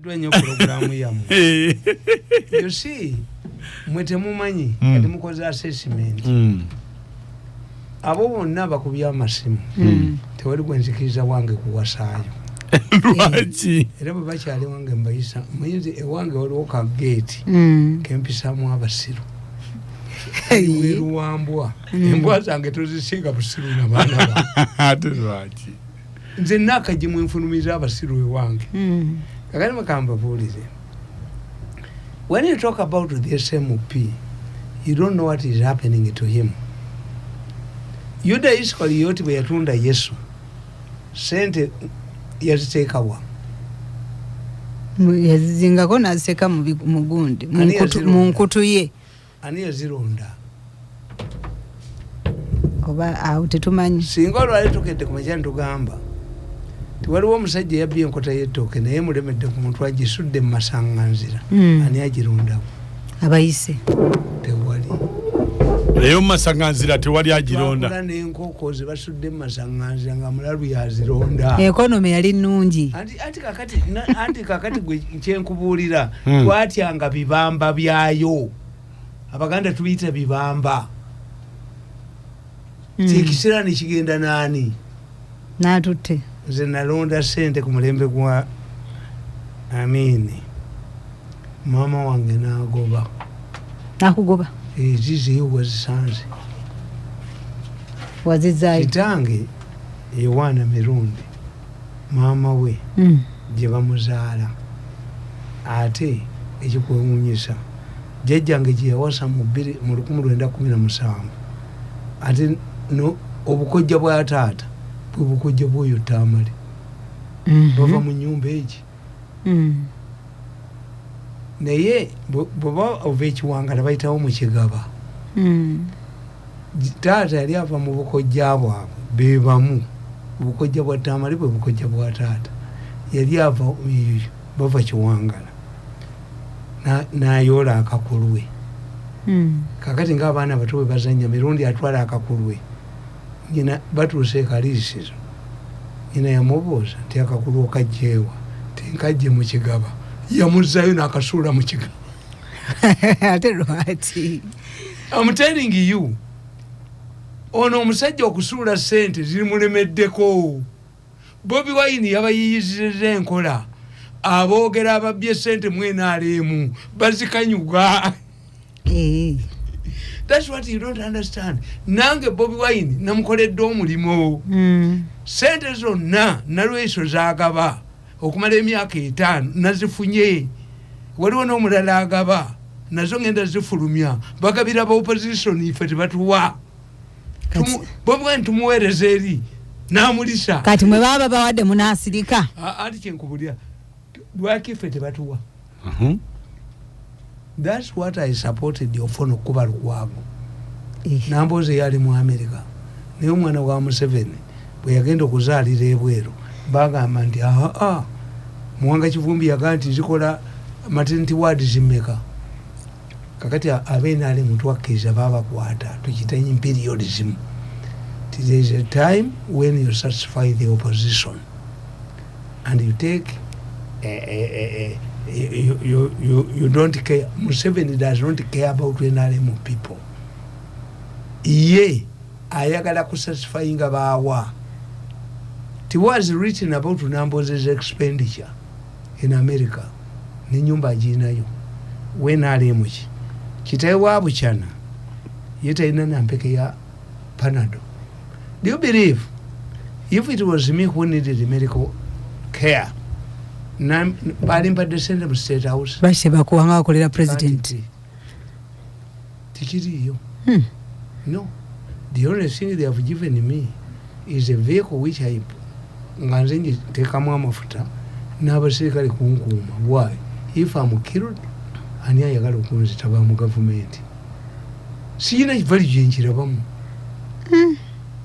Programu yamu. You see, mwete mumanyi kati mukoze assessment. Abo bonna bakubya amasimu. Tewali gwenzikiriza wange kuwasaayo. Lwaki? Era bwe bakyali wange mbayisa muyinzi ewange waliwo ka gate kempisamu abasiru. Weruwambwa. Embwa zange tozisinga busiru n'abaana ba. Ate lwaki? Nze nakagimu nfulumiza abasiru ewange. Kakati makamba bulire. When you talk about the SMP, you don't know what is happening to him. Yuda Iskariyoti bwe yatunda Yesu. Sente yaziteekawa. Yazingako n'aziteeka mu gundi mu nkutu ye. Ani yazironda? Oba awo tetumanyi. Singa olwali tukedde ku makya ntugamba. Tiwaliwo omusajja yabbye enkota y'ettooke naye mulemedde ku muntu agisudde mu masaŋŋanzira. Ani agirondawo? Abayise. Tewali. Leyo masaŋŋanzira tewali agironda. Twakola n'enkoko ze basudde mu masaŋŋanzira nga mulalu yazironda. Ekonomi yali nnungi. Anti kakati gwe kyenkubuulira twatyanga bibamba byayo. Abaganda tuyita bibamba. Kyekisera ne kigenda naani? N'atutte. Nze nalonda sente ku mulembe gwa Amini. Mama wange n'agoba. Nakugoba? Ziziyo wazisanze. Wazizaayo? Kitange Yohana Mirundi. Mama we gye bamuzaala. Ate ekikwewuunyisa jjajjange gye yawasa mu 1917. Ate no obukojja bwa taata bwe bukojja bw'oyo Tamale. Bava mu nnyumba egi. Naye bw'oba ova ekiwangala bayitawo mu kigaba. Taata yali ava mu bukojja bwabwe be bamu. Obukojja bwa Tamale bwe bukojja bwa taata. Yali ava bava kiwangala. N'ayoola akakulwe. Kakati ng'abaana bato bwe bazannya Mirundi atwala akakulwe. Nyina batuuse ekaliisizo. Nyina yamubuuza nti akakulwe okajjeewa. Tenkajje mu kigaba. Yamuzzaayo n'akasuula mu kigaba. Ate lwaki? I'm telling you. Ono omusajja okusuula ssente zirimulemeddeko. Bobi Wine yabayiyizizza enkola. Aboogera ababbye ssente mwena aleemu bazikanyuga. That's what you don't understand. Nange Bobi Wine namukoledde omulimo. Sente zonna nalweso zaagaba okumala emyaka 5 nazifunye. Waliwo n'omulala agaba nazo ngenda zifulumya. Bagabira ba opposition ife tebatuwa. Bobi Wine tumuweereza eri n'amulisa. Kati mwe baba bawadde munaasirika. Ati kyenkubulya. Lwaki ife tebatuwa? That's what I supported your phone kuba lukwago. Namboze yali mu America. Naye omwana wa Museveni bwe yagenda okuzaalira ebweru bagamba nti Muwanga Kivumbi yagamba nti zikola maternity ward zimmeka. Kakati abeena ali mutwakkiriza babakwata tukitayo imperialism. There is a time when you satisfy the opposition and you take you don't care. Museveni does not care about NRM people. Ye ayagala kusatisfying bawa. It was written about Namboze's expenditure in America. Ni nyumba ajinayo. When NRM kitaewa abuchana yeta ina nampeke ya Panado. Do you believe if it was me who needed medical care balimpa descend mu State House bashe bakuwanga akolera president tikiriyo? No, the only thing they have given me is a vehicle which I nganze njitekamu amafuta n'abasirikale kunkuuma. Why? If I'm killed ani ayagala okunzitaba mu government siyina kivali gyenkirabamu.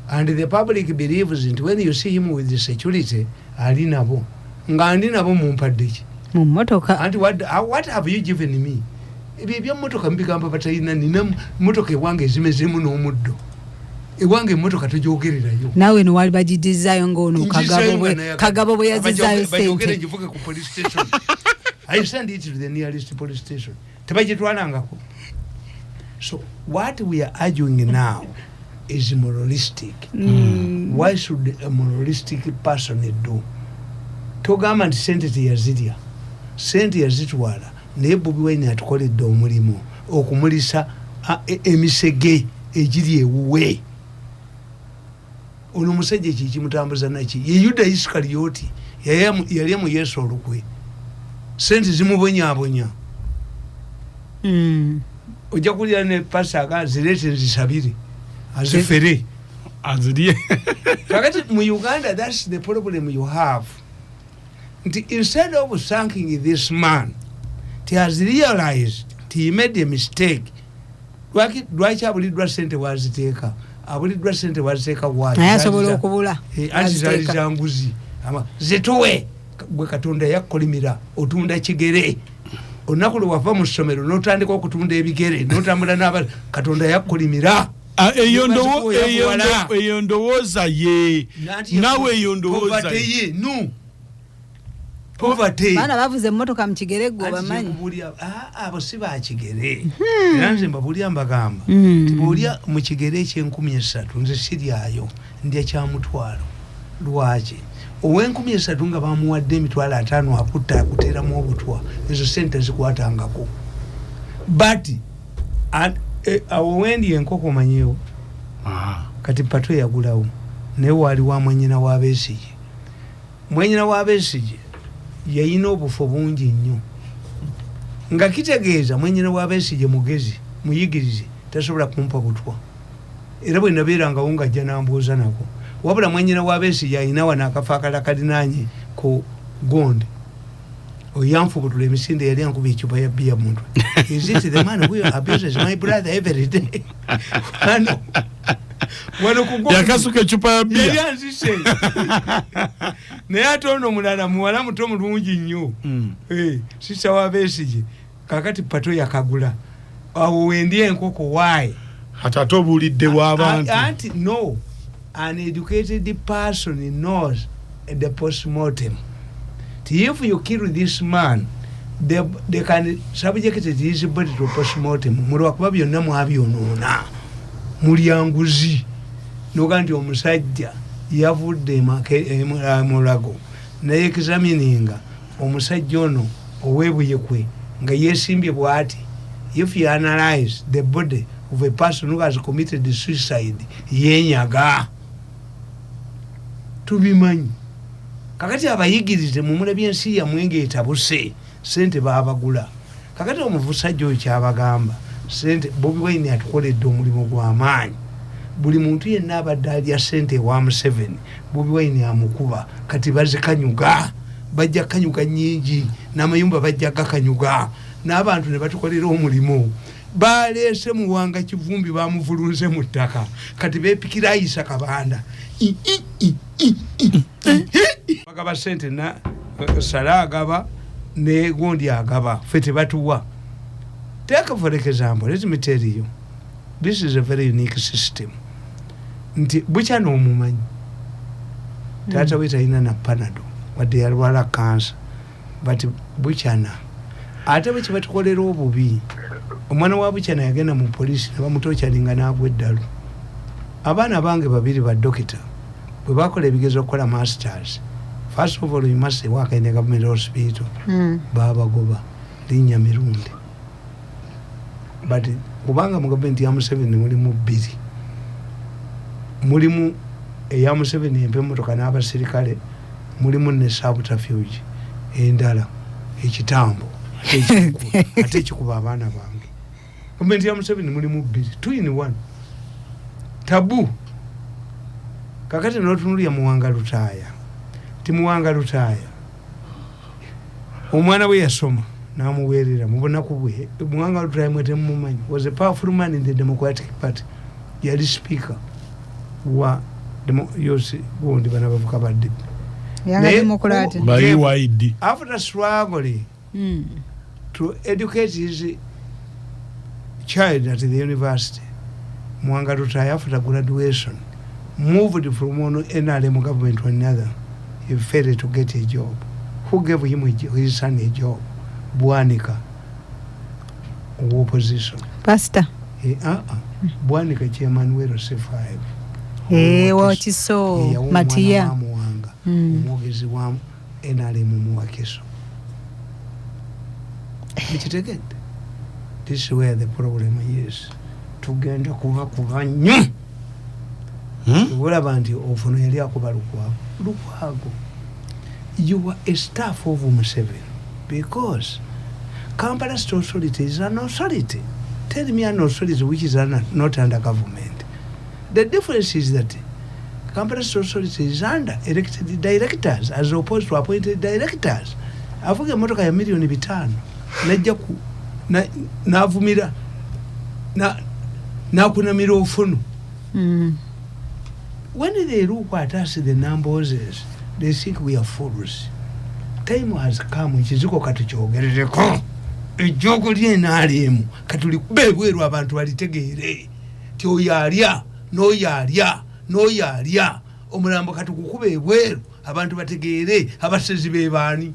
And the public believes that when you see him with the security ali nabo ngandi nabo mumpadde ki mu motoka. And what have you given me? Ebyo bya motoka mbigamba batalina nina motoka ewange ezimezemu n'omuddo. Ewange motoka tujoogererayo. Nawe no wali bagidizaayo ng'ono kagabo bwe yazizaayo sente. Bajogere njivuge ku police station. I send it to the nearest police station. Tabajitwanangako. So what we are arguing now is moralistic. Why should a moralistic person do? Togama nti sente teyazirya. Sente yazitwala naye Bobi Wine atukoledde omulimu okumulisa emisege egiri ewuwe. Ono musajja kimutambuza naki ye Yuda Iskariyoti yali mu Yesu olukwe. Sente zimubonyaabonya. Ojja kulya ne pasaka zirete nzisabire azifere aziriye. Kakati mu Uganda, that's the problem you have. Instead of thanking this man, he has realized he made a mistake. Lwaki abulidwa sente waziteeka? Abulidwa sente waziteeka wali ayasobola okubula azizaliza nguzi zituwe gwe Katonda yakkolimira otunda kigere. Olunaku lwe wava mu ssomero n'otandika okutunda ebigere n'otambula n'abantu Katonda yakkolimira. Eyo ndowooza ye nawe eyo ndowooza ye poverty. Bana bavuze emmotoka mu kigere gwo bamanyi. Abo si ba kigere. Nanze mbabulya mbagamba. Tibulya mu kigere ekye-13 nze siryayo ndya kyamutwalo. Lwaki? Owe-13 nga bamuwadde emitwalo 5 akutta akuteeramu obutwa. Ezo sente zikwatangako. But awo wendi enkoko manyewo. Kati pato yagulawo. Naye waliwo amwenyina wa Besigye. Mwenyina wa Besigye yayina obufu bungi nnyo. Nga kitegeeza mwenyina wa Besigye mugezi muyigirize tasobola kumpa butwa. Era bwe nabeerangawo ng'ajja n'ambuuza nako. Wabula mwenyina wa Besigye ayina wano akafo akalala kalinaanye ku Gonde. Oyanfubutula emisinde yali ankuba ecupa ya bbiya muntu. Is it the man who abuses my brother every day? Wano kugo yakasuka ecupa ya bbiya yanzise. Naye ate ono mulala muwala muto mulungi nnyo. Sisa wa Besigye kakati pato yakagula. Awo wendi enkoko why? Hata obulidde w'abantu. Anti no. An educated person knows the postmortem. If you kill this man, they can subject his body to postmortem. Mulwakuba byonna mwabyonoona. Mulyanguzi. Noga nti omusajja yavudde mulago. Naye examininga omusajja ono oweebuye kwe nga yeesimbye bw'ati. If you analyze the body of a person who has committed suicide, yenyaga. Tubimanyi. Kakati abayigirize mumulabye ensi yamwenge etabuse sente babagula. Kakati omuvusajja oyo kyabagamba sente Bobi Wine atukoledde omulimu gw'amaanyi. Buli muntu yenna abadde alya sente wa Museveni Bobi Wine amukuba kati bazikanyuga bajja kanyuga nnyingi n'amayumba bajja gakanyuga n'abantu ne batukolera omulimu. Baleese muwanga kivumbi bamuvulunze mu ttaka kati beepikira ayisa kabanda. Bagaba sente na Sala agaba ne Gondi agaba fete batuwa. Take for example, let me tell you, this is a very unique system. Nti bucha no mumanyi. Tata wita ina na panado wadde yalwala cancer. But buchana ate bwe kibatukolera obubi. Omwana wa buchana yagenda mu police ne bamutochalinga n'agwa eddalu. Abaana bange babiri ba dokita bwe bakola ebigezo okukola masters. First of all, you must work in a government hospital. Baba goba linnya Mirundi. But kubanga mu government ya Museveni mulimu bbiri. Mulimu eya Museveni empemotoka n'abasirikale, mulimu ne subterfuge endala ekitambo ate ekikuba abaana bange. Government ya Museveni mulimu bbiri, 2 in 1. Tabu. Kakati n'otunulya Muwanga Lutaaya. Timuwanga Lutaaya omwana we yasoma n'amuweerera mu bunaku bwe. Muwanga Lutaaya mwete mumumanyi was a powerful man in the Democratic Party. Yali speaker wa yosi Gondi bana bavuka badde Yanga Democrat bali wide. After struggling to educate his child at the university, Muwanga Lutaaya after graduation moved from one NRM government to another. He failed to get a job. Who gave him his son a job? Bwanika opposition pastor Bwanika chairman wero C5 wakiso Matiya Mwanga omwogezi wa NRM Muwakiso ekitegedde. This is where the problem is. Tugenda kuva nnyo olaba nti ofuno yali akuba Lukwago. You were a staff of Museveni because Kampala State Authority is an authority. Tell me an authority which is not under government. The difference is that Kampala State Authority is under elected directors as opposed to appointed directors. Avuga emotoka ya milioni 5 najja ku navumira na kunamira ofunu. When they look at us, the numbers, they think we are fools. Time has come, ekiziko katuchogerereko. Ejjogo lye NRM katuli kubebweru abantu balitegeere. Ti oyalya noyalya omulambo katukukube ebweru abantu bategeere abasezi bebaani.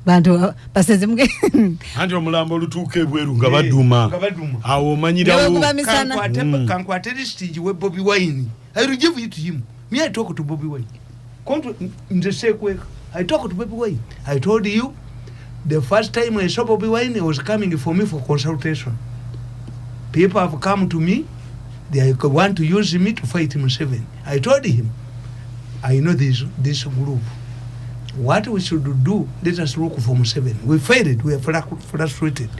Bantu basezi mge andi omulambo lutuuke ebweru nga baduma awo omanyirawo kankwate listage we Bobby Wine. I will give it to him. Me, I talk to Bobby Wine. In the same way, I talk to Bobby Wine. I told you, the first time I saw Bobby Wine, he was coming for me for consultation. People have come to me. They want to use me to fight Museveni. I told him, I know this group. What we should do, let us look for Museveni. We failed. We are frustrated.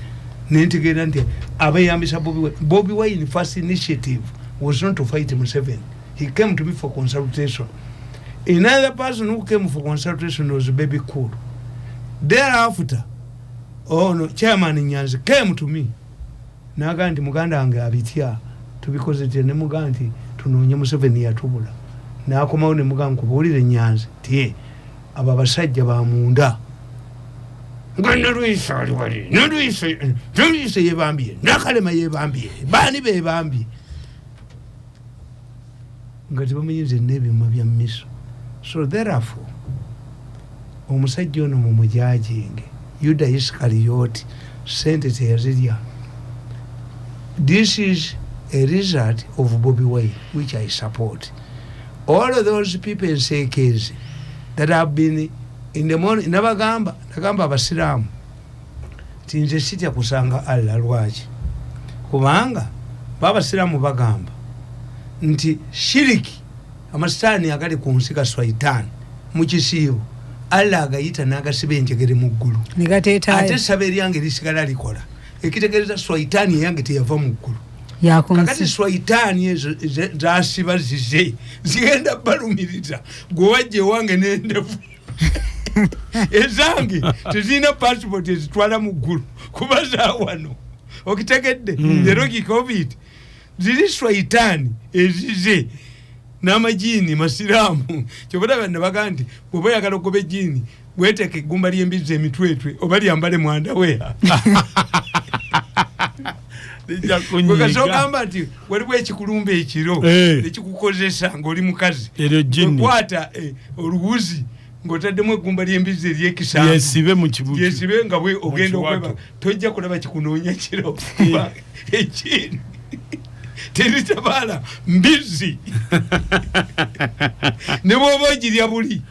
Bobby Wine first initiative was not to fight Museveni. He came to me for consultation. Another person who came for consultation was Baby Cool. Thereafter, Chairman Nyanzi came to me. Naganti muganda ange abitya because it ne muganti tunonye Museveni yatubula. Nakomawo ne muganku bulire Nyanzi tie aba basajja ba munda. Ngana Luisa wali. Luisa yebambye. Nakalema yebambye. Bani bebambye. Ngati bamenyeze n'ebyuma bya miso. So therefore omusajja ono mu mujajinge Yuda Iscariot sente teyazirya. This is a result of Bobby Wine, which I support. All of those people in Sekezi that have been in the morning nagamba abasiramu tinze sitya kusanga Allah lwaki kubanga babasiramu bagamba nti shiriki amasitani agali ku nsi ga Swaitani mu kisiibo Allah agayita n'agasiba enjegere mu ggulu ate sabe lyange lisigala likola ekitegereza Swaitani yange teyava mu ggulu kakati Swaitani ezo zasiba zize zigenda balumiriza gwe wajje wange n'endevu ezange tezina passport ezitwala mu ggulu kubaza wano okitegedde the logic of it ziri Swaitani ezize n'amajini masiramu kyobada bana bagandi bwe yagala okuba ejini bweteke gumba lyembize emitwetwe oba lyambale mwanda wea Gamba ati waliwo ekikulumba ekiro ekikukozesa ng'oli mukazi kwata oluwuzi ng'otaddemu eggumba ly'embizi ery'ekisanvu yesibe mu kibuga yesibe nga bwe ogenda okweba tojja kulaba kikunoonya kiro ekini teritabala mbizi ne bw'oba ogirya buli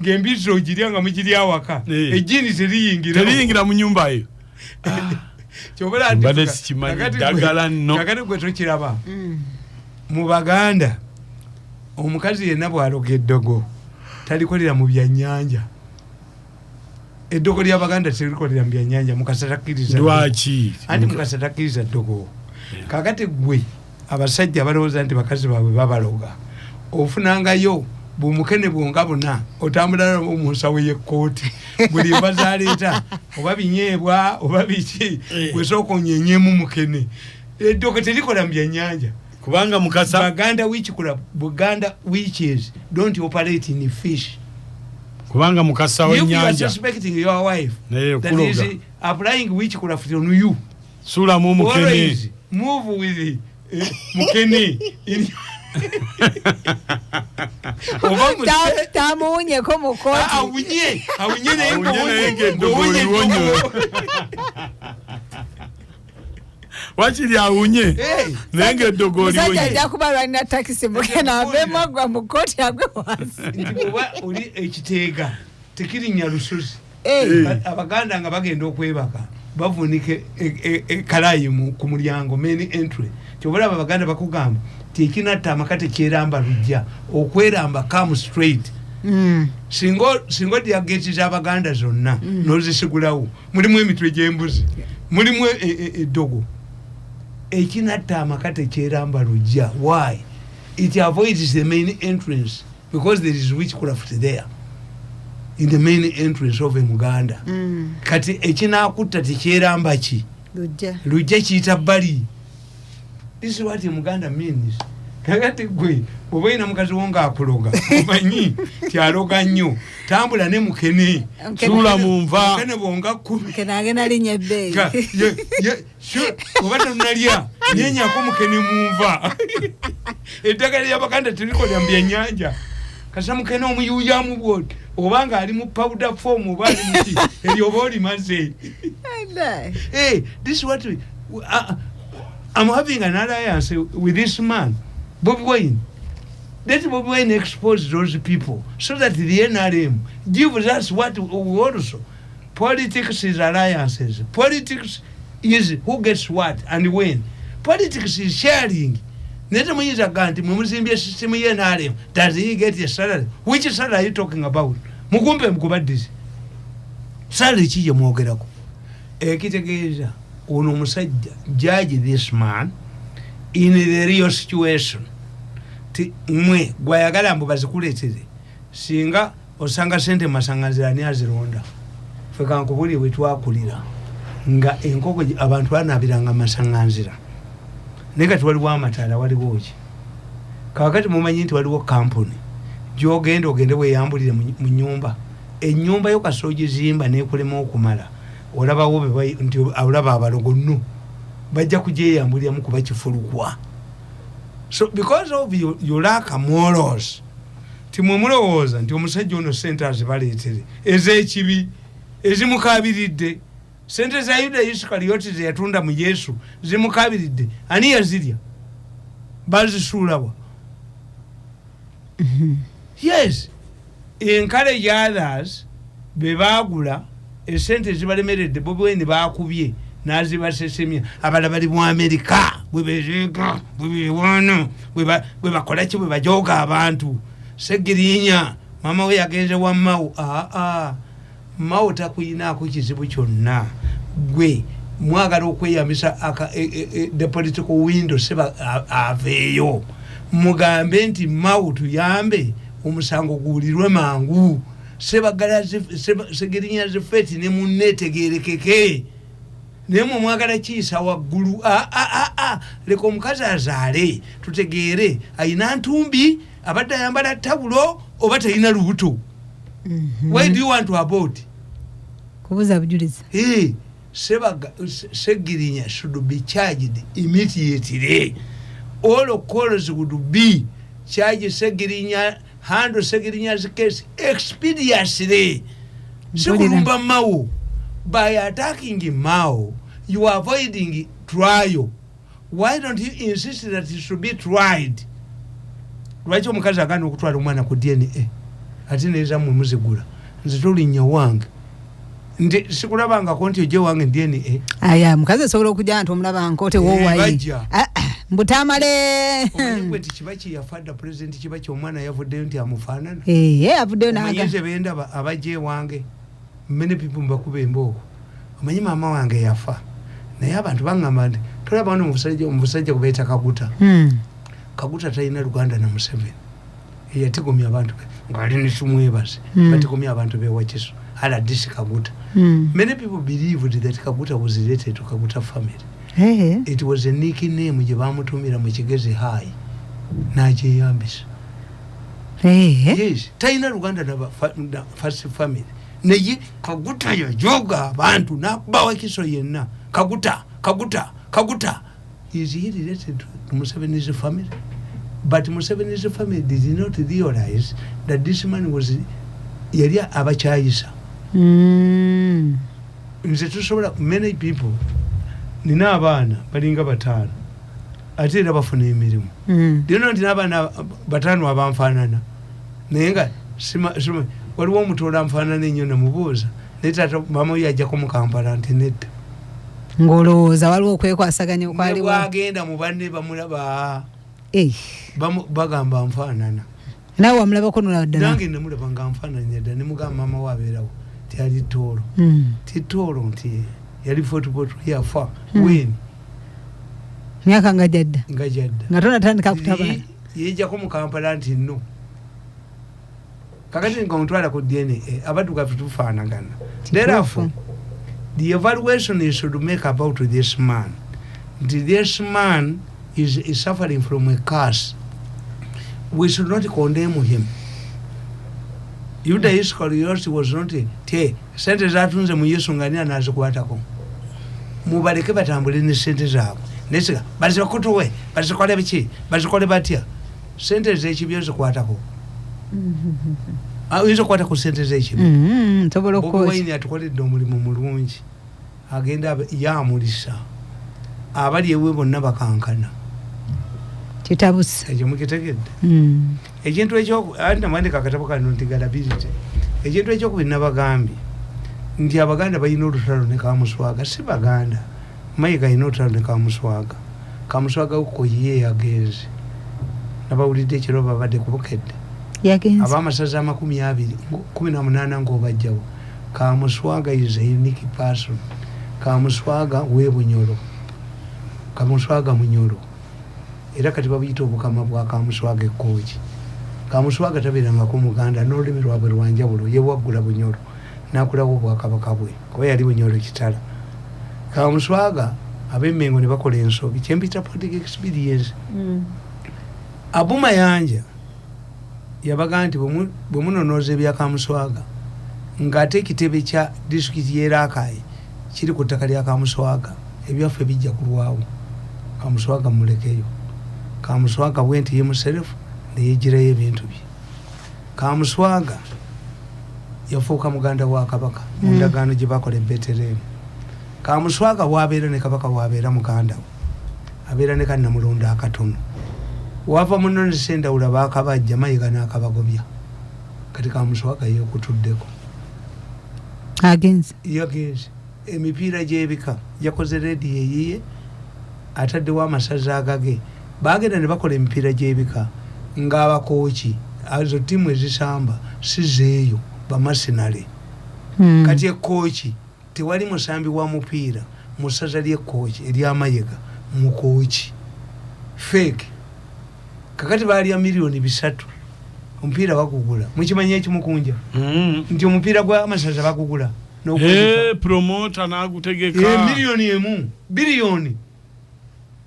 ng'embizi ogirya nga mugirya awaka ejjini teriyingira mu nyumba eyo kyobala kakati gwe tokiraba mu Baganda omukazi yenna bw'aloga eddogo talikolera mu byannyanja. Eddogo lya Baganda terilikolera mu byannyanja Mukasa takkiriza lwaki anti Mukasa takkiriza ddogo kakati gwe abasajja balowooza nti bakazi baabwe babaloga ofunangayo bumukene bwonga buna otambula mu nsawo y'ekkooti buli bazaleeta oba binyeebwa oba biki gwesooka onyenyemu mukene eddogo terikola mu byannyanja kubanga Mukasa Buganda witches don't operate in fish kubanga Mukasa w'ennyanja you are suspecting your wife that is applying witchcraft on you sula mu mukene always move with mukene tamuunye ko mukoti awunye nenge ndogoli wonyo wachiri awunye nenge ndogoli wonyo sajja kubalwanira taxi mukena avemo gwa mukoti agwe wansi ndibuba uli ekiteega tekirinya lusozi abaganda nga bagenda okwebaka bavunike ekalayimu ku mulyango main entry kyobalaba abaganda bakugamba tekinatta amakate kyeramba lujja okweramba come straight singo diageti z'abaganda zonna nozisigulawo mulimu emitwe gy'embuzi mulimu eddogo ekinatta amakate kyeramba lujja why it avoids the main entrance because there is witchcraft there in the main entrance of Muganda kati ekinakutta tekyeramba ki lujja kiyita bbali. This is what Muganda means. Kakati gwe bwoba ina mukazi wonga akuloga omanyi kyaloga nnyo tambula ne mukene sula munva mukene bonga kumi kenagena linye bei obata nalya nyenyako mukene munva eddagala ly'abaganda teriko lyambya nyanja kasa mukene omuyuya mu bwoti obanga ali mu powder form oba ali muki eryoba olimaze. This is what I'm having an alliance with this man, Bobi Wine. Let Bobi Wine expose those people so that the NRM gives us what we also. Politics is alliances. Politics is who gets what and when. Politics is sharing. Neta mwiza ganti mumuzimbia system ya NRM. Does he get a salary? Which salary are you talking about? Mukumpe mkubadisi. Salary chije mwogerako. Kitegeeza. Ono musajja judge this man in the real situation ti mwe gwayagala mbu bazikuletere singa osanga sente masanganzirani azironda feka nkubuli wetwakulira nga enkoko abantu banabiranga masanganzira neka twaliwo amatala waliwo ki kakati mumanyi nti waliwo company gyogenda ogende weyambulire mu nyumba ennyumba yo kasoji zimba nekulema okumala olabawo be nti olaba abalogo nno bajja kujeyambuliramu kuba kifulukwa. So because of you lack morals timwe mulowooza nti omusajja ono sente azibaleetere ez'ekibi ezimukabiridde sente za Yuda Isikalioti ze yatunda mu Yesu zimukabiridde ani yazirya bazisuulawa. Yes, encourage others be baagula esente zibalemeredde Bobi Wine baakubye nazibasesemya abala bali mu America bwebezeka bwebiwano bwebakola ki bwebajoga abantu segirinya mama we yagenze wa Mau Mau takuyinaako kizibu kyonna gwe mwagala okweyamisa the political window seba aveeyo mugambe nti Mau tuyambe omusango guwulirwe mangu sebagala segirinya zifeti ne munnetegerekeke nemo mwagala kiisa waggulu leko omukazi azaale tutegeere ayina ntumbi abadde ayambala tabulo oba talina lubuto. Why do you want to abort? Kubuza bujuliza. Segirinya should be charged immediately. All calls would be charged Segirinya, handle Segirinya's case expeditiously. Sukurumba Mau. By attacking Mao, you are avoiding trial. Why don't you insist that it should be tried? Lwaki omukazi agana okutwala omwana ku DNA ate neeza mwe muzigula nze tolinnya wange nti sikulabangako nti ojje wange DNA aya mukazi asobola okujja nti omulabangako tewowayi Tamale omanyigwe ti kiba kiyafadda president kiba kyomwana yavuddeyo nti amufaanana avuddeyo naga benda abajje wange many people mbakuba emboko omanyi maama wange yafa naye abantu baŋŋamba nti tolaba wano omusajja gubeeta Kaguta Kaguta talina Luganda na Museveni eyatigomya abantu ng'ali ne tumwebaze batigomya abantu bewakiso ala disi Kaguta. Many people believed that Kaguta was related to Kaguta family. It was a nickname gye bamutumira mu Kigezi High n'agyeyambisa. Yes, talina Luganda na first family. Naye Kaguta yajoga abantu n'akubawo ekiso yenna. Kaguta is he related to Museveni's family? but Museveni's family did not realize that this man was yali abachayisa. Nze tusobola many people nina abaana balinga bataano ate era bafuna emirimu. Do you know nti n'abaana bataano abanfaanana naye nga waliwo omutola nfaanana ennyo namubuuza naye taata maama we yajjako mu Kampala nti nedda ng'olowooza waliwo okwekwasaganya okwaliwo bwagenda mu banne bamulaba bagamba nfaanana naawe wamulabako nolaba ddala nange namulaba nga nfaananya ddala ne mugamba maama we abeerawo tyali toolo titoolo nti yali football yafa weni myaka nga jadda nga tonatandika kutabala yejjako mu Kampala nti no kakati nga omutwala ku DNA abaddugavu tufaanagana. Therefore the evaluation you should make about this man, this man is suffering from a curse. We should not condemn him. Yuda Iscariot was not sente zatunze mu Yesu ngani anazikwatako mubaleke batambule ne sente zaabwe nesiga bazikutuwe bazikole biki bazikole batya sente z'ekibyo zikwatako izo kwata ku sente z'ekibyo tobola okukola wayini atukoledde omulimu mulungi agenda yamulisa abali ewe bonna bakankana kitabusa ekyo mukitegedde ekintu ekyo andamandika akatabo kano nti galability ekintu ekyokubiri nabagambye nti abaganda balina olutalo ne Kamuswaga si baganda mayiga alina olutalo ne Kamuswaga uko ye yagenze nabawulidde ekiro babadde ku Bukedde abamasaza 18 ng'obajjawo. Kamuswaga is a unique person. Kamuswaga we Bunyoro, Kamuswaga Munyoro era kati babuyita obukama bwa Kamuswaga ekkoki. Kamuswaga tabeeranga ku Muganda n'olulimi lwabwe lwanjawulo ye waggula Bunyoro n'akulawo obwakabaka bwe kuba yali Bunyoro kitala. Kamuswaga ab'Emmengo ne bakola ensobi kyempita political experience. Abuma Yanja yabaga nti bwe munonooza ebya Kamuswaga ng'ate ekitebe kya disitulikiti y'e Rakai kiri ku ttaka lya Kamuswaga ebyaffe bijja kulwawo. Kamuswaga mulekeyo. Kamuswaga bwenti ye muserefu neyegirayo ebintu bye. Kamuswaga yafuuka muganda wa Kabaka mu ndagaano gye bakola e Betelehemu. Kamuswaga wabeera ne Kabaka wabeera muganda we abeera ne Kannamulonde akatono wava muno ne Sendawula baakabajja Mayiga n'akabagobya kati Kamuswaga yeekutuddeko yagenze emipiira gy'ebika yakoze reediyo eyiye ataddewo amasaza agage baagenda ne bakola emipiira gy'ebika ng'abakooki azo ttiimu ezisamba sizeeyo bamasinale kati ekooki tewali musambi wa mupiira mu ssaza ly'ekooki ery'Amayiga mukooki fake kakati baalya miliyoni 3 omupiira bagugula mukimanya ekimukunja nti omupiira gw'amasaza bagugula promota n'agutegeka miliyoni emu biliyoni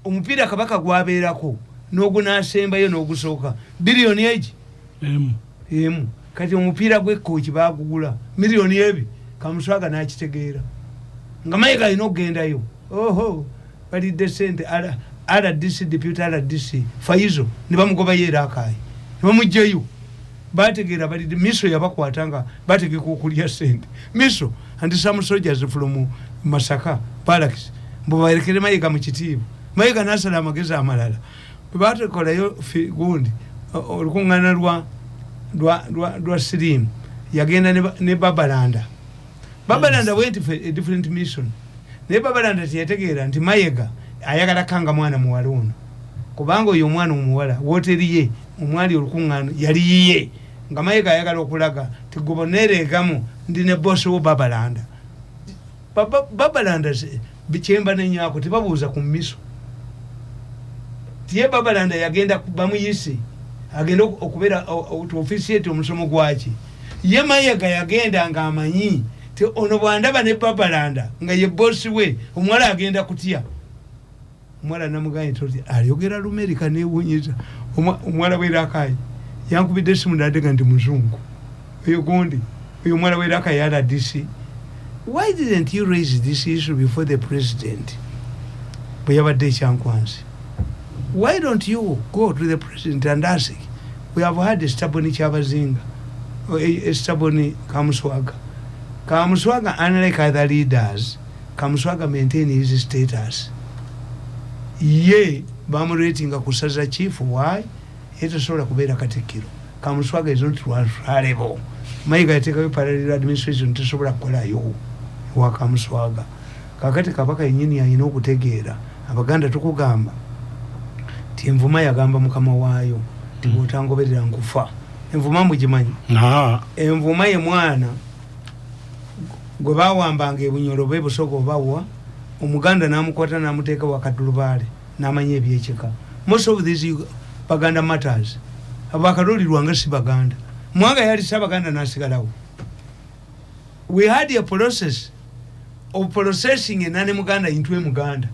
omupiira Kabaka gwabeerako n'ogunaasembayo n'ogusooka biliyoni egi emu kati omupiira gw'ekooki bagugula miliyoni ebi Kamuswaga n'akitegeera nga Mayiga alina okugendayo balidde sente RDC deputy RDC Faizo ne bamugobayo e Rakai ne bamugjayo bategeera balidde miso yabakwata nga bategeka okulya sente miso and some soldiers from Masaka barracks mbo bayerekere Mayiga mu kitiibwa Mayiga n'asala amagezi amalala batekolayo gundi olukuŋŋaana lwa siriimu yagenda ne Babalanda went for a different mission naye Babalanda teyategeera nti Mayiga ayagala kanga mwana muwala ono kubanga oyo omwana omuwala wooteriye omwali olukuŋŋaano yali yiye nga Mayiga ayagala okulaga tigoboneereegamu ndi ne bosi wo Babalanda kyemba nenyaako tebabuuza ku miso tiye Babalanda yagenda bamuyise agenda okubeera officiate omusomo gwaki ye Mayiga yagenda nga amanyi ti ono bwandaba ne Babalanda nga ye bosi we omuwala agenda kutya omwala namuganye toti alyogera Lumerika newunyiza omwala we Rakai yankubidde esimu n'adega ndi muzungu oyo gundi oyo omwala we Rakai ya RDC. Why didn't you raise this issue before the president bwe yabadde ekyankwansi Why don't you go to the president and ask? We have had a stubborn Chabazinga, a stubborn Kamuswaga. Kamuswaga, unlike other leaders, Kamuswaga maintain his status. Ye, Bamu rating a Kusaza chief, why? It is sort of Kubera Katikiro. Kamuswaga is not reliable. My guy take away parallel administration to Sobra Kola yo, Wakamuswaga. Kakati Kabaka in Yinia, you know, could take it. Abaganda Tukugamba. Timvuma yagamba mukama waayo timutangoberera nkufa envuma mugimanyi envuma ye mwana gwe bawambanga ebunyolo bebusoko bawa omuganda namukwata namuteeka wakatulubale namanya ebyekika. Most of these Baganda matters abakalolirwanga si Baganda mwanga yali Sabaganda nasigalawo. We had a process of processing enane muganda into Muganda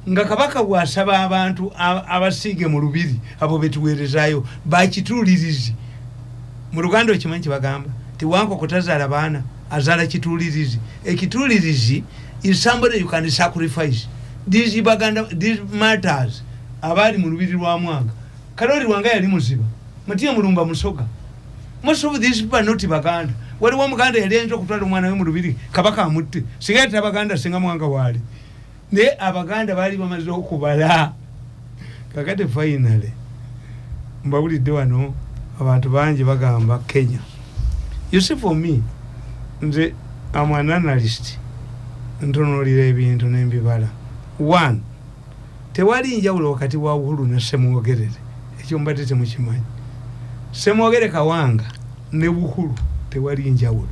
nga kabaka bwasaba abantu abasige mu lubiri abo betuwerezayo bakitulirizi mu Luganda okimanyi bagamba tiwanko kutazaala baana azala kitulirizi. Ekitulirizi is somebody you can sacrifice. These Baganda, these matters abali mu lubiri lwa mwanga kaloli wanga yali muziba Matia Mulumba Musoga. Most of these people are not Baganda. Waliwo Muganda yali ayinza okutwala omwana we mu lubiri kabaka amutte singa Baganda singa mwanga wali ne Abaganda bali bamaze okubala. Kakati finally mbawulidde wano abantu bangi bagamba Kenya. You see, for me, nze I'm an analyst ntunulira ebintu n'embibala. One, tewali njawulo wakati wa Uhuru na Ssemwogerere ekyo mbadde temukimanyi. Ssemwogerere Kawanga ne Uhuru tewali njawulo.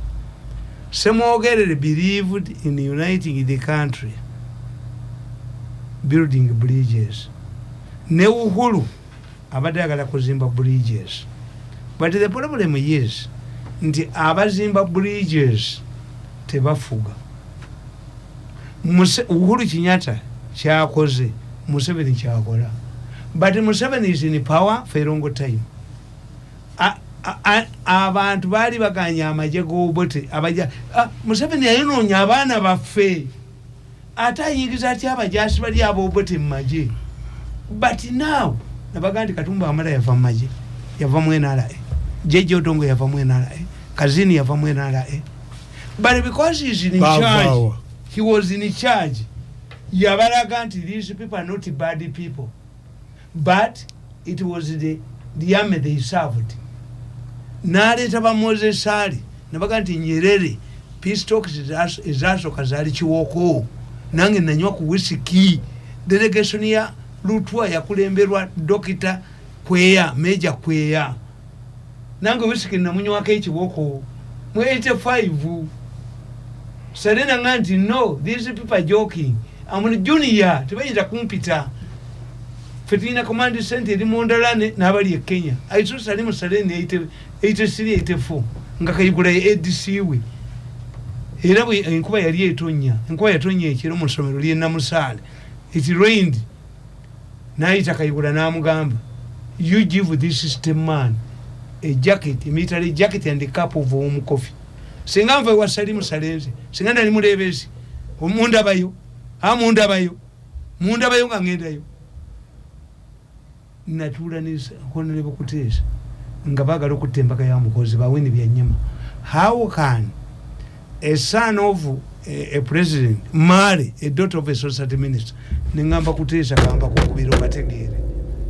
Ssemwogerere believed in uniting the country, building bridges. Ne Uhuru abadde agala kuzimba bridges. But the problem is nti abazimba bridges tebafuga. Uhuru Kenyatta kyakoze Museveni kyakola. But Museveni is in power for a long time. Abantu bali baganya amaje g'obote abaja Museveni yayonoonya abaana baffe ate ayingiza atya abajasi bali ab'obote mu maje. But now nabagandi Katumba Amala yava mu maje, yava mu NRA, Jeje Odongo yava mu NRA, Kazini yava mu NRA. But because he's in charge, he was in charge. Yabalaga nti these people are not bad people, but it was the army they served. Naleta ba Moses Sali nabaga nti Nyerere peace talks ezasooka zaali kiwoko nange nanywa ku whisky. Delegation ya Lutwa yakulemberwa Dr. Kweya, Major Kweya, nange whisky namunywako ekiwoko mu 85. Serena nganti no, these people are joking. I'm a junior, tebayinza kumpita. Fetina command center eri Mondalane n'abali e Kenya. Aiso Salimu Salene 83-84 nga kayigula ADC we. Era bwe enkuba yali etonya, enkuba yatonya ekiro mu ssomero lye Namusale. It rained. Naita kayigula n'amugamba, you give this system man a jacket, a military jacket and a cup of warm coffee. Singa nva wa Salimu Salenze, singa nali mulebesi, omundabayo, amundabayo, mundabayo nga ngendayo. Natula nisa Honorable Kuteesa nga bagala okutta embaga ya mukozi bawini byanyama. How can a son of a president marry a daughter of a society minister? Nengamba Kuteesa kamba kukubira bategeere,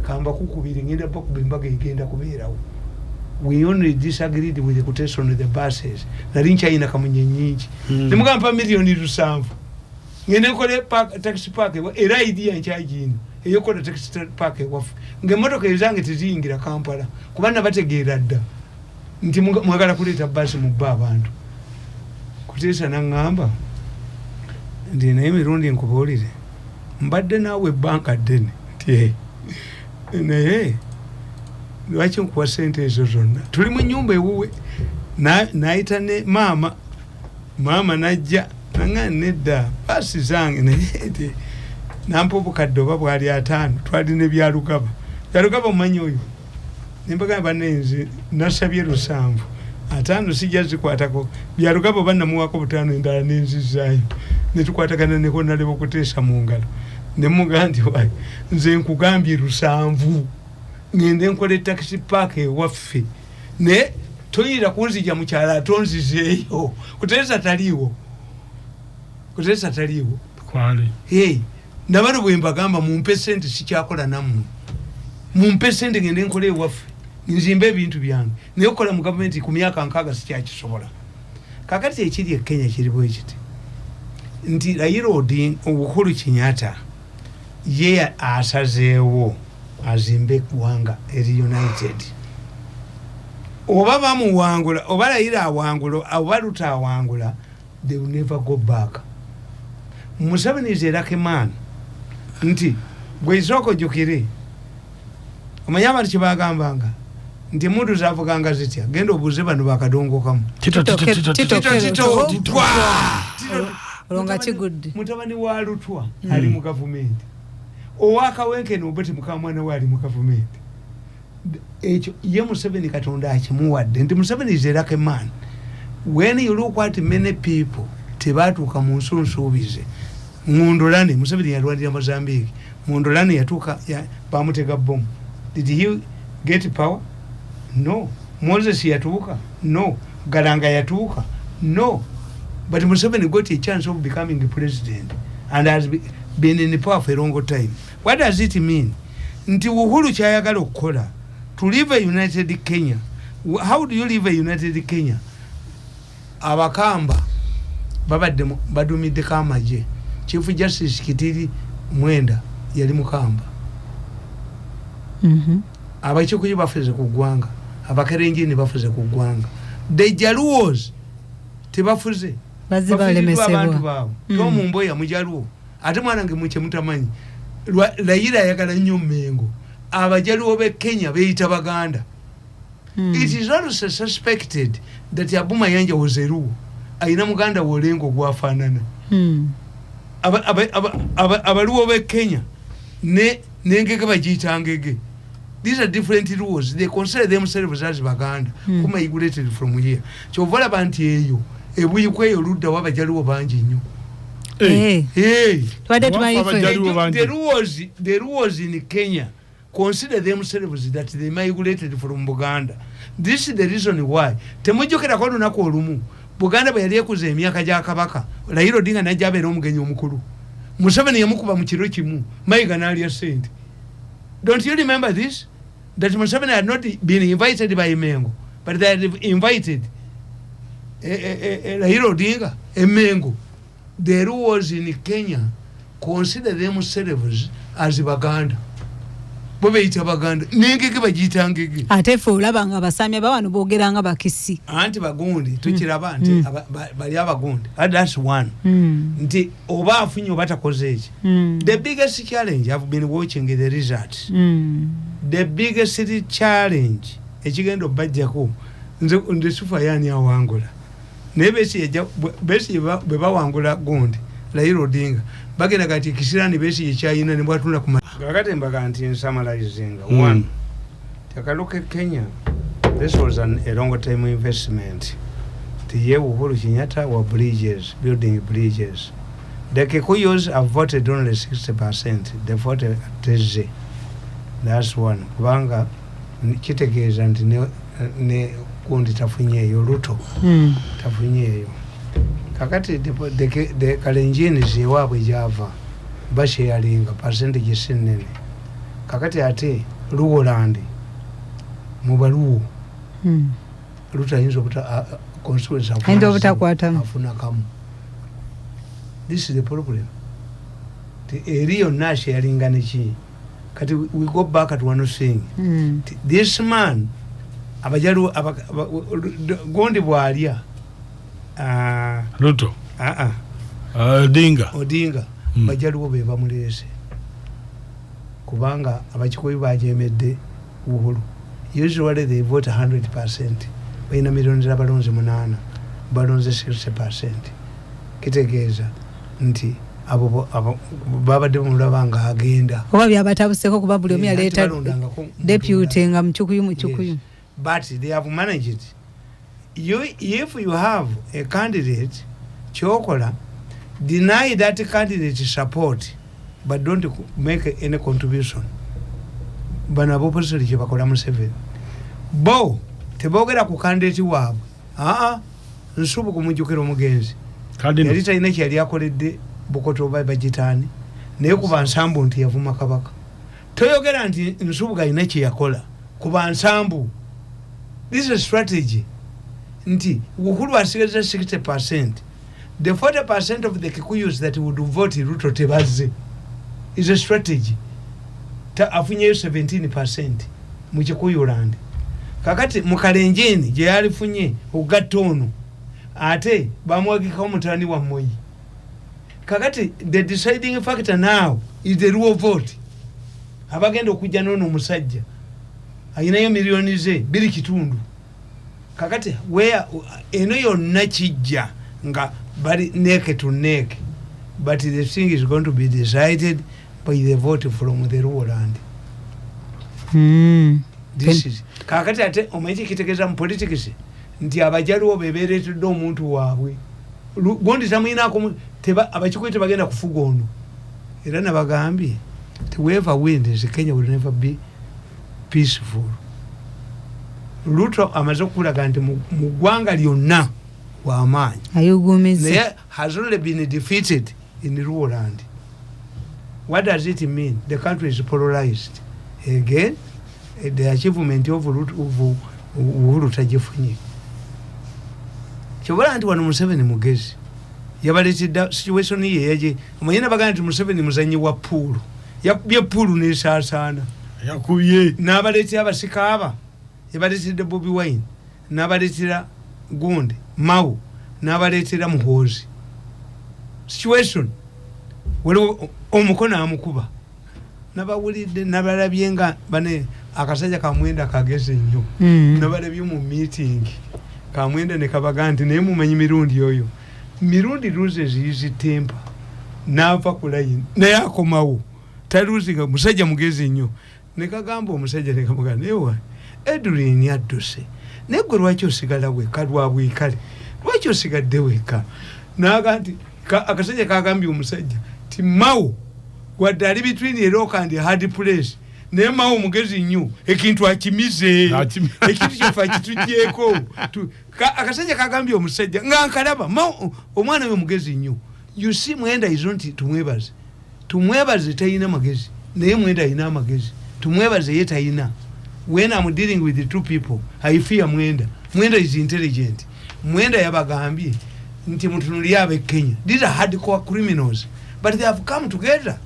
kamba kukubira ngenda bakubira embaga igenda kubeerawo. We only disagreed with the quotation of the buses. Narincha ina kamunye nyingi. Nemugamba milioni 7. Ngene kole park taxi park era idea nchajini. Eyo kole taxi park wafu. Ngemotoka ezange tizingira Kampala. Kubana bategeera dda. Nti mwagala kuleta basi mu abantu. Kuteesa nangamba. Ndi naye Mirundi nkubuulire. Mbadde naawe banka ddene. Nti naye lwaki nkuwa sente ezo zonna tuli mu nyumba ewuwe naayita ne maama najja nanga nedda basi zange naye nampa obukadde oba bwali 5 twalina ebyalugaba mumanyi oyo nembagamba banenze nasabye 7 5 sijja zikwatako byalugaba bannamuwako 5 endala nenzizaayo netukwatagana ne Honorable Kuteesa mu ngalo ne mugandi wayi nze nkugambye 7 ngende nkole taxi park ewaffe ne toyira kunzija mukyala atonzizeeyo kuteesa taliiwo kwale nabano bwe mbagamba mumpe sente sikyakola nammwe mumpe sente ngende nkole ewaffe nzimbe ebintu byange naye okukola mu gavumenti ku myaka 6 sikyakisobola kakati ekiri e Kenya kiri bwe kiti nti Raila Odinga Uhuru Kenyatta ye asazeewo azimbe eggwanga eri united oba bamuwangula oba Raila awangula oba Ruto awangula they will never go back. Museveni is a lucky man nti gwe isoko jukiri omanyama kibagambanga nti mundu zavuganga zitya genda obuze bano bakadongo kamu olonga kigudde mutabani wa Lutwa ali mu government owaka wenke nobeti mukamwana wali mu government ekyo ye Museveni katonda akimuwadde nti Museveni is a lucky man. When you look at many people tebatuuka mu nsunsuubize Mundolani Museveni yalwanira Mozambique Mundolani yatuuka bamutega bomu. Did he get power? No. Moses yatuuka? No. Galanga yatuuka? No. But Museveni got a chance of becoming the president and has been in the power for a long time. What does it mean? Nti Uhuru kyayagala okukola to live a united Kenya. How do you live a united Kenya? Abakamba babadde badumidde kamaje Chief Justice Kitili Mwenda yali mukamba abachikuyi bafuze ku gwanga abakarenjini bafuze ku gwanga the Jaluos tebafuze bazibalemesebwa to mumboya mujaluo ate mwana nge muche mutamanyi Raila yagala nnyo Mengo abajaluo be Kenya beeyita Baganda. It is also suspected that Abuma Yanja was a Luo. Aina Muganda wolengo gwafaanana. Abaluo be Kenya nengege bagiyita ngege. These are different rules. They consider themselves as Baganda. Who migrated from here. Chovala banti eyo. Ebuyikweyo ludda wabajaluo bangi nnyo. The rules in Kenya consider themselves that they migrated from Buganda. This is the reason why. Temujjukira ko lunaku olumu Buganda bwe yali ekuza emyaka gya Kabaka Raila Odinga najja abeera omugenyi omukulu. Museveni yamukuba mu kiro kimu Mayiga n'alya sente. Don't you remember this? That Museveni had not been invited by Mengo, but they had invited Raila Odinga Mengo. The rules in Kenya consider themselves as Baganda. Bobeita Baganda nengege bagiyita ngege ate fe olabanga basamya bawano bogeranga bakisi anti bagundi tukiraba nti bali abagundi. That's one. Nti oba afunye oba takoze eki. The biggest challenge I've been watching the results. The biggest challenge ekigenda obajjako nze sufa yani awangula nebesi bwe bawangula gundi Raila Odinga bagenda kati kisirani besi yekyayina ne bwatunda ku kakati mbaga nti summarizing. One, take a look at Kenya. This was a long time investment. The year Uhuru Kenyatta were bridges, building bridges. The Kikuyus have voted only 60%. They voted Teze. That's one. Kubanga kitegeeza nti ne kundi tafunyeeyo Ruto. Tafunyeeyo. Kakati the Kalenjini ziwaabwe gyava basharinga percentage sinene. Kakati ate Luolandi mubaluo Ruto ayinza okuta constituency afuna kamu. This is the problem. The area nashi yalinga neki. Kati we go back at one thing. This man abajalu gondi bwalya Ruto Odinga bajaluo be bamulese kubanga abakikoyi bajemedde Uhuru. Usually they vote 100%. Baina milioni abalonzi 8 balonze 60%. Kitegeeza nti abo babadde mulabanga agenda oba byabatabuseko kuba buli omu yaleeta deputy nga mukyukuyu. But they have managed it. If you have a candidate chokola deny that candidate support, but don't make any contribution. Bana opposite kye bakola Museveni bo tebogera ku candidate waabwe nsubu kumujjukira omugenzi yali talina kyali akoledde Bukoto Bagitani naye kuba nsambu nti yavuma kabaka toyogera nti nsubu galina kye yakola kuba nsambu. This is a strategy nti Uhuru asigaza 60%, the 40% of the Kikuyus that would vote Ruto tebazze is a strategy. Afunyeyo 17% mu Kikuyuland. Kakati mu Kalenjini gye yalifunye ogatono ate bamwagika omutani wa Moyi. Kakati the deciding factor now is the Luo vote. Abagenda okujja nono omusajja ayinayo miliyoni ze 2.5. Kakati where eno yonna kijja nga bali neck to neck, but the thing is going to be decided by the vote from the Luo land. This is kakati ate omanyi kitegeeza mu politics nti abajaluwo bebeereetedde omuntu waabwe gondi tamuyinaako abakikuite bagenda kufuga ono era nabagambye whoever wins Kenya will never be peaceful. Ruto amaze okulaga nti mu ggwanga lyonna w'amaanyi naye has only been defeated in Luo land. What does it mean? The country is polarized again. The achievement of Uhuru tagifunye kyobola nti wano Museveni mugezi yabaleetedde situation ye yaje omanyina bagamba nti Museveni muzanyi wa puulu yakubye puulu n'esaasaana yakubye n'abaleetera abasika aba yabaleetedde Bobi Wine n'abaleetera Gundi Mau n'abaleetera Muhoozi situation waliwo omukono amukuba nabawulidde nabalabye nga bane akasajja kamwenda kageze nnyo nabalabye mu meeting kamwenda ne kabaga nti naye mumanyi Mirundi oyo Mirundi loses his temper n'ava ku line naye akomawo taluzinga musajja mugezi nnyo ne kagamba omusajja ne kamugamba ewa Edwin yadduse naye gwe lwaki osigala weka lwabwikale lwaki osigadde weka naga nti akasajja kagambye omusajja ti Mau wadde ali between a rock and a hard place naye Mau mugezi nnyo ekintu akimize ekintu kyofa kitugyeko akasajja kagambye omusajja nga nkalaba Mau omwana we mugezi nnyo. You see mwenda izonti tumwebaze tayina magezi naye mwenda ayina amagezi tumwebaze ye tayina. When I'm dealing with the two people I fear mwenda is intelligent. Mwenda yabagambye nti mutunuli abe Kenya, these are hardcore criminals but they have come together.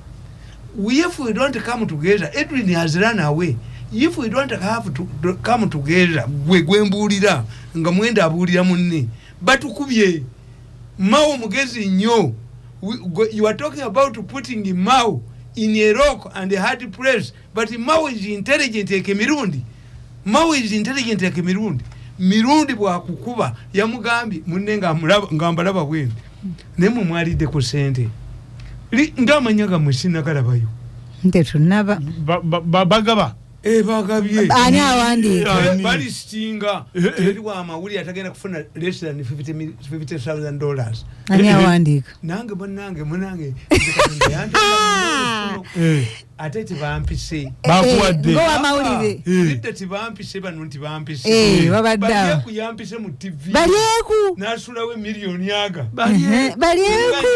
If we don't come together, Edwin has run away. If we don't have to come together, gwembulira nga mwenda abulira munne batukubye Mau mugezi nnyo. You are talking about putting Mau in a rock and a hard place, but Mau is intelligent like Mirundi. Mau is intelligent like Mirundi. Mirundi bwakukuba yamugambi munne ngambalaba bwende nemu mwalide ku sente ngamanyaga musina kalabayo nte tunaba bagaba bagabye ani awandi bali stinga eri wa amawuli atagenda kufuna less than $50,000 ani awandika nange munange atete bampise bakuwadde ngo amawulire lidde tibampise bano ntibampise babadda kuyampise mu TV balieku nasulawe miliyoni aga balieku